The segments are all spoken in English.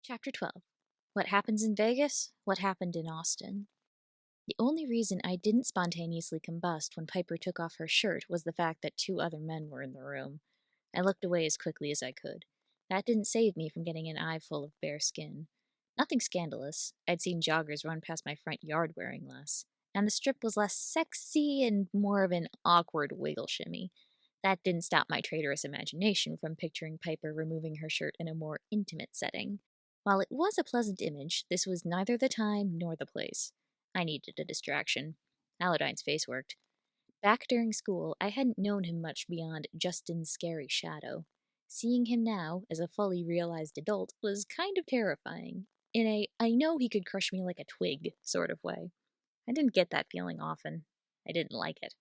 Chapter 12. What happens in Vegas? What happened in Austin? The only reason I didn't spontaneously combust when Piper took off her shirt was the fact that two other men were in the room. I looked away as quickly as I could. That didn't save me from getting an eye full of bare skin. Nothing scandalous. I'd seen joggers run past my front yard wearing less, and the strip was less sexy and more of an awkward wiggle shimmy. That didn't stop my traitorous imagination from picturing Piper removing her shirt in a more intimate setting. While it was a pleasant image, this was neither the time nor the place. I needed a distraction. Allardyne's face worked. Back during school, I hadn't known him much beyond Justin's scary shadow. Seeing him now, as a fully realized adult, was kind of terrifying, in a I know he could crush me like a twig sort of way. I didn't get that feeling often. I didn't like it.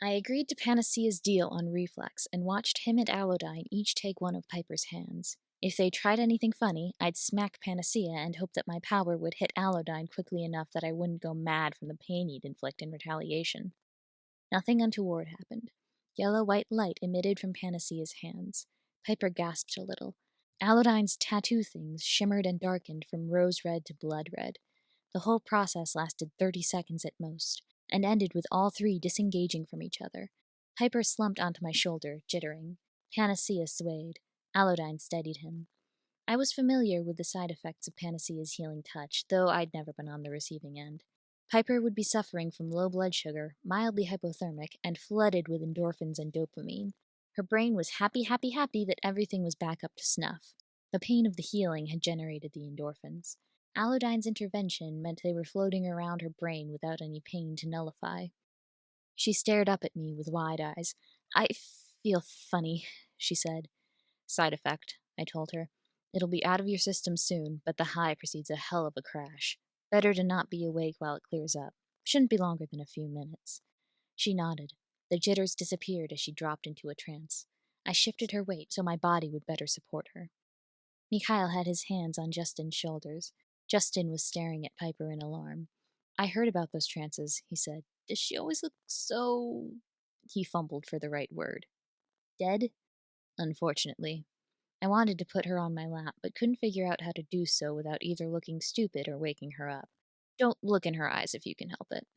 I agreed to Panacea's deal on reflex and watched him and Allardyne each take one of Piper's hands. If they tried anything funny, I'd smack Panacea and hope that my power would hit Allardyne quickly enough that I wouldn't go mad from the pain he'd inflict in retaliation. Nothing untoward happened. Yellow-white light emitted from Panacea's hands. Piper gasped a little. Allardyne's tattoo things shimmered and darkened from rose-red to blood-red. The whole process lasted 30 seconds at most, and ended with all three disengaging from each other. Piper slumped onto my shoulder, jittering. Panacea swayed. Allardyne steadied him. I was familiar with the side effects of Panacea's healing touch, though I'd never been on the receiving end. Piper would be suffering from low blood sugar, mildly hypothermic, and flooded with endorphins and dopamine. Her brain was happy that everything was back up to snuff. The pain of the healing had generated the endorphins. Allardyne's intervention meant they were floating around her brain without any pain to nullify. She stared up at me with wide eyes. "I feel funny," she said. "Side effect," I told her. "It'll be out of your system soon, but the high precedes a hell of a crash. Better to not be awake while it clears up. Shouldn't be longer than a few minutes." She nodded. The jitters disappeared as she dropped into a trance. I shifted her weight so my body would better support her. Mikhail had his hands on Justin's shoulders. Justin was staring at Piper in alarm. "I heard about those trances," he said. "Does she always look so—" He fumbled for the right word. "Dead?" "Unfortunately." I wanted to put her on my lap, but couldn't figure out how to do so without either looking stupid or waking her up. "Don't look in her eyes if you can help it."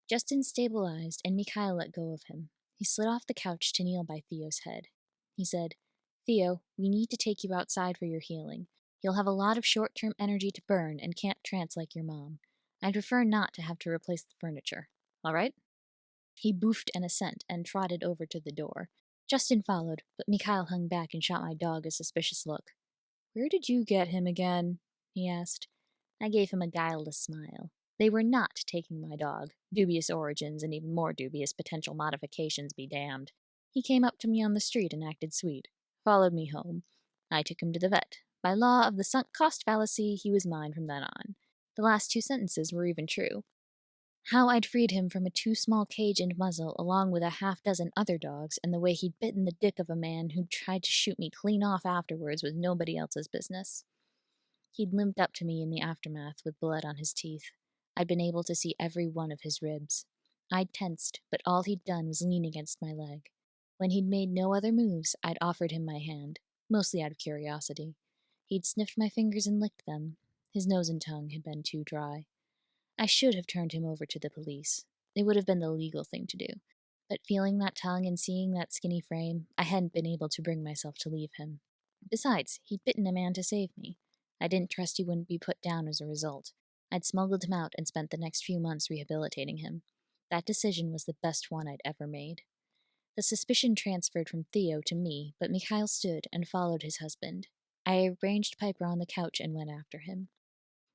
Justin stabilized, and Mikhail let go of him. He slid off the couch to kneel by Theo's head. He said, "Theo, we need to take you outside for your healing. You'll have a lot of short-term energy to burn and can't trance like your mom. I'd prefer not to have to replace the furniture. All right?" He boofed an assent and trotted over to the door. Justin followed, but Mikhail hung back and shot my dog a suspicious look. "Where did you get him again?" he asked. I gave him a guileless smile. They were not taking my dog. Dubious origins and even more dubious potential modifications be damned. He came up to me on the street and acted sweet. Followed me home. I took him to the vet. By law of the sunk cost fallacy, he was mine from then on. The last two sentences were even true. How I'd freed him from a too small cage and muzzle, along with a half-dozen other dogs, and the way he'd bitten the dick of a man who'd tried to shoot me clean off afterwards was nobody else's business. He'd limped up to me in the aftermath with blood on his teeth. I'd been able to see every one of his ribs. I'd tensed, but all he'd done was lean against my leg. When he'd made no other moves, I'd offered him my hand, mostly out of curiosity. He'd sniffed my fingers and licked them. His nose and tongue had been too dry. I should have turned him over to the police. It would have been the legal thing to do. But feeling that tongue and seeing that skinny frame, I hadn't been able to bring myself to leave him. Besides, he'd bitten a man to save me. I didn't trust he wouldn't be put down as a result. I'd smuggled him out and spent the next few months rehabilitating him. That decision was the best one I'd ever made. The suspicion transferred from Theo to me, but Mikhail stood and followed his husband. I arranged Piper on the couch and went after him.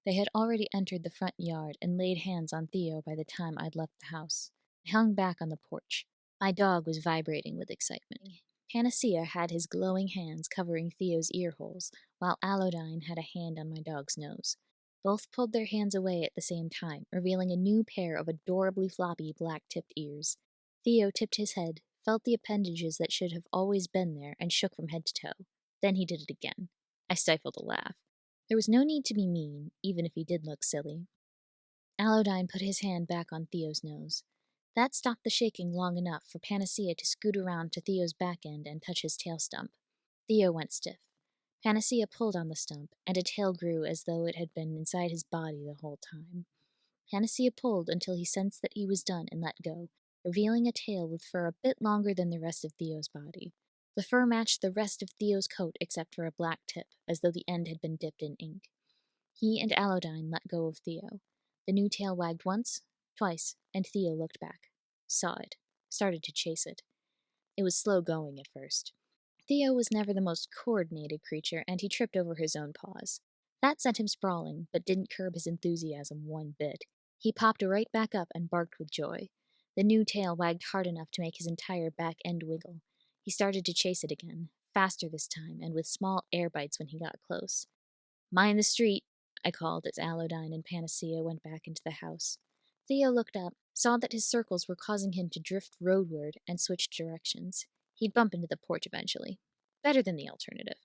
They had already entered the front yard and laid hands on Theo by the time I'd left the house. I hung back on the porch. My dog was vibrating with excitement. Panacea had his glowing hands covering Theo's ear holes, while Allardyne had a hand on my dog's nose. Both pulled their hands away at the same time, revealing a new pair of adorably floppy black-tipped ears. Theo tipped his head, felt the appendages that should have always been there, and shook from head to toe. Then he did it again. I stifled a laugh. There was no need to be mean, even if he did look silly. Allardyne put his hand back on Theo's nose. That stopped the shaking long enough for Panacea to scoot around to Theo's back end and touch his tail stump. Theo went stiff. Panacea pulled on the stump, and a tail grew as though it had been inside his body the whole time. Panacea pulled until he sensed that he was done and let go, revealing a tail with fur a bit longer than the rest of Theo's body. The fur matched the rest of Theo's coat except for a black tip, as though the end had been dipped in ink. He and Allodine let go of Theo. The new tail wagged once, twice, and Theo looked back, saw it, started to chase it. It was slow going at first. Theo was never the most coordinated creature, and he tripped over his own paws. That sent him sprawling, but didn't curb his enthusiasm one bit. He popped right back up and barked with joy. The new tail wagged hard enough to make his entire back end wiggle. He started to chase it again, faster this time, and with small air bites when he got close. "Mind the street," I called as Allodine and Panacea went back into the house. Theo looked up, saw that his circles were causing him to drift roadward, and switched directions. He'd bump into the porch eventually. Better than the alternative.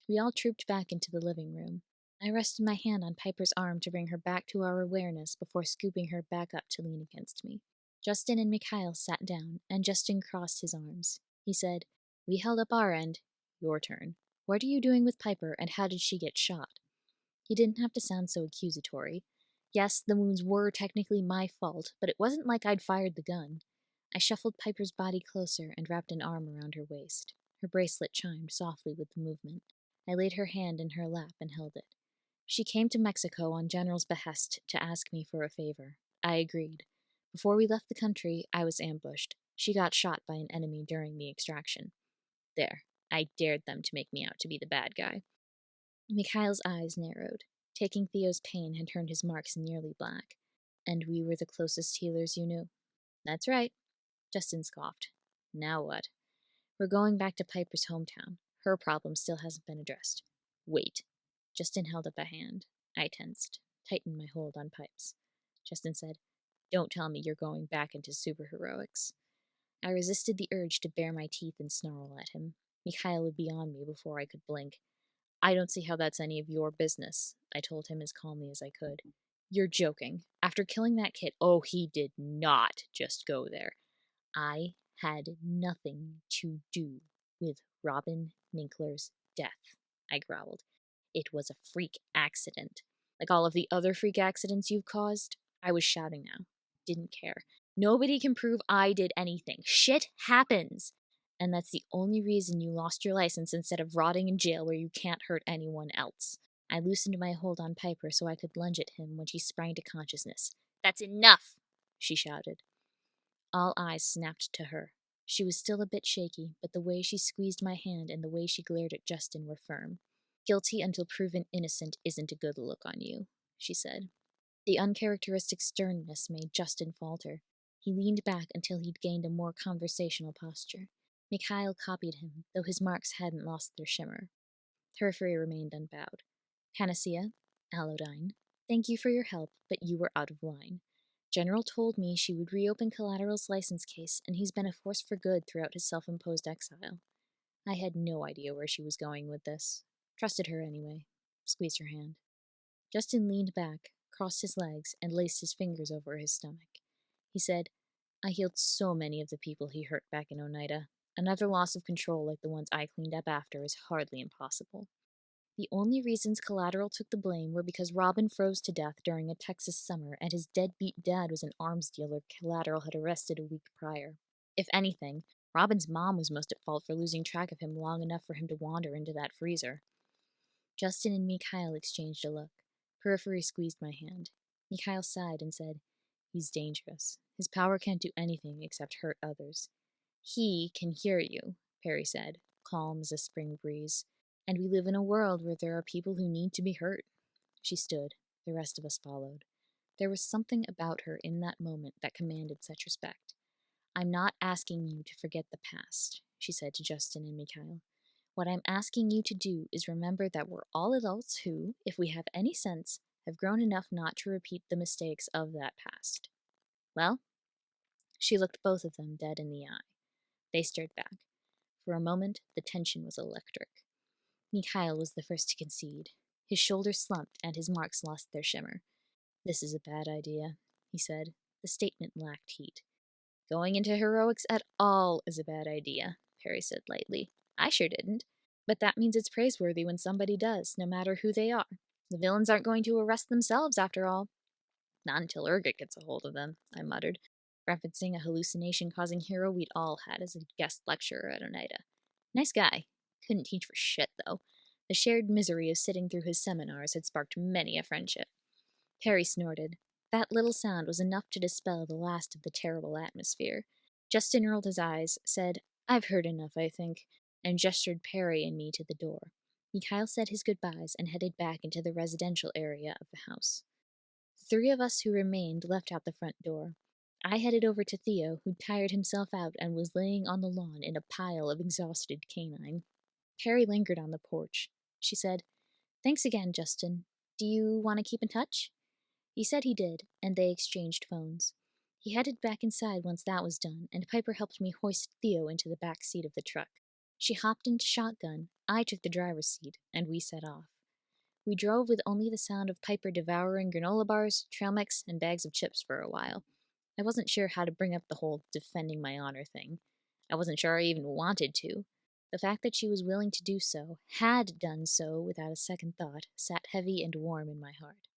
We all trooped back into the living room. I rested my hand on Piper's arm to bring her back to our awareness before scooping her back up to lean against me. Justin and Mikhail sat down, and Justin crossed his arms. He said, "We held up our end. Your turn. What are you doing with Piper, and how did she get shot?" He didn't have to sound so accusatory. Yes, the wounds were technically my fault, but it wasn't like I'd fired the gun. I shuffled Piper's body closer and wrapped an arm around her waist. Her bracelet chimed softly with the movement. I laid her hand in her lap and held it. She came to Mexico on General's behest to ask me for a favor. I agreed. Before we left the country, I was ambushed. She got shot by an enemy during the extraction. There, I dared them to make me out to be the bad guy. Mikhail's eyes narrowed. Taking Theo's pain had turned his marks nearly black. "And we were the closest healers you knew." "That's right." Justin scoffed. "Now what?" "We're going back to Piper's hometown. Her problem still hasn't been addressed." "Wait." Justin held up a hand. I tensed, tightened my hold on Pipes. Justin said, "Don't tell me you're going back into superheroics." I resisted the urge to bare my teeth and snarl at him. Mikhail would be on me before I could blink. "I don't see how that's any of your business," I told him as calmly as I could. "You're joking. After killing that kid—" "Oh, he did not just go there. I had nothing to do with Robin Ninkler's death," I growled. "It was a freak accident. Like all of the other freak accidents you've caused." I was shouting now. Didn't care. "Nobody can prove I did anything. Shit happens. And that's the only reason you lost your license instead of rotting in jail where you can't hurt anyone else." I loosened my hold on Piper so I could lunge at him when she sprang to consciousness. "That's enough!" she shouted. All eyes snapped to her. She was still a bit shaky, but the way she squeezed my hand and the way she glared at Justin were firm. "Guilty until proven innocent isn't a good look on you," she said. The uncharacteristic sternness made Justin falter. He leaned back until he'd gained a more conversational posture. Mikhail copied him, though his marks hadn't lost their shimmer. Peripheral remained unbowed. "Panacea, Allodine, thank you for your help, but you were out of line. General told me she would reopen Collateral's license case, and he's been a force for good throughout his self-imposed exile." I had no idea where she was going with this. Trusted her anyway. Squeezed her hand. Justin leaned back, crossed his legs, and laced his fingers over his stomach. He said, "I healed so many of the people he hurt back in Oneida. Another loss of control like the ones I cleaned up after is hardly impossible. The only reasons Collateral took the blame were because Robin froze to death during a Texas summer, and his deadbeat dad was an arms dealer Collateral had arrested a week prior. If anything, Robin's mom was most at fault for losing track of him long enough for him to wander into that freezer." Justin and Mikhail exchanged a look. Periphery squeezed my hand. Mikhail sighed and said, "He's dangerous. His power can't do anything except hurt others." "He can hear you," Perry said, calm as a spring breeze. "And we live in a world where there are people who need to be hurt." She stood. The rest of us followed. There was something about her in that moment that commanded such respect. "I'm not asking you to forget the past," she said to Justin and Mikhail. "What I'm asking you to do is remember that we're all adults who, if we have any sense, have grown enough not to repeat the mistakes of that past." "Well?" She looked both of them dead in the eye. They stared back. For a moment, the tension was electric. Mikhail was the first to concede. His shoulders slumped and his marks lost their shimmer. "This is a bad idea," he said. The statement lacked heat. "Going into heroics at all is a bad idea," Perry said lightly. "I sure didn't." But that means it's praiseworthy when somebody does, no matter who they are. The villains aren't going to arrest themselves, after all. Not until Urgot gets a hold of them, I muttered, referencing a hallucination-causing hero we'd all had as a guest lecturer at Oneida. Nice guy. Couldn't teach for shit, though. The shared misery of sitting through his seminars had sparked many a friendship. Harry snorted. That little sound was enough to dispel the last of the terrible atmosphere. Justin rolled his eyes, said, "I've heard enough, I think," and gestured Perry and me to the door. Mikhail said his goodbyes and headed back into the residential area of the house. The three of us who remained left out the front door. I headed over to Theo, who'd tired himself out and was laying on the lawn in a pile of exhausted canine. Perry lingered on the porch. She said, "Thanks again, Justin. Do you want to keep in touch?" He said he did, and they exchanged phones. He headed back inside once that was done, and Piper helped me hoist Theo into the back seat of the truck. She hopped into shotgun, I took the driver's seat, and we set off. We drove with only the sound of Piper devouring granola bars, trail mix, and bags of chips for a while. I wasn't sure how to bring up the whole defending my honor thing. I wasn't sure I even wanted to. The fact that she was willing to do so, had done so without a second thought, sat heavy and warm in my heart.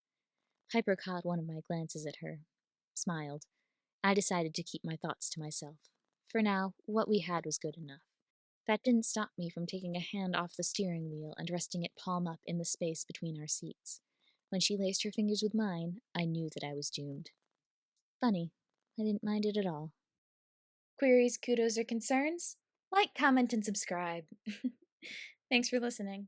Piper caught one of my glances at her, smiled. I decided to keep my thoughts to myself. For now, what we had was good enough. That didn't stop me from taking a hand off the steering wheel and resting it palm up in the space between our seats. When she laced her fingers with mine, I knew that I was doomed. Funny, I didn't mind it at all. Queries, kudos, or concerns? Like, comment, and subscribe. Thanks for listening.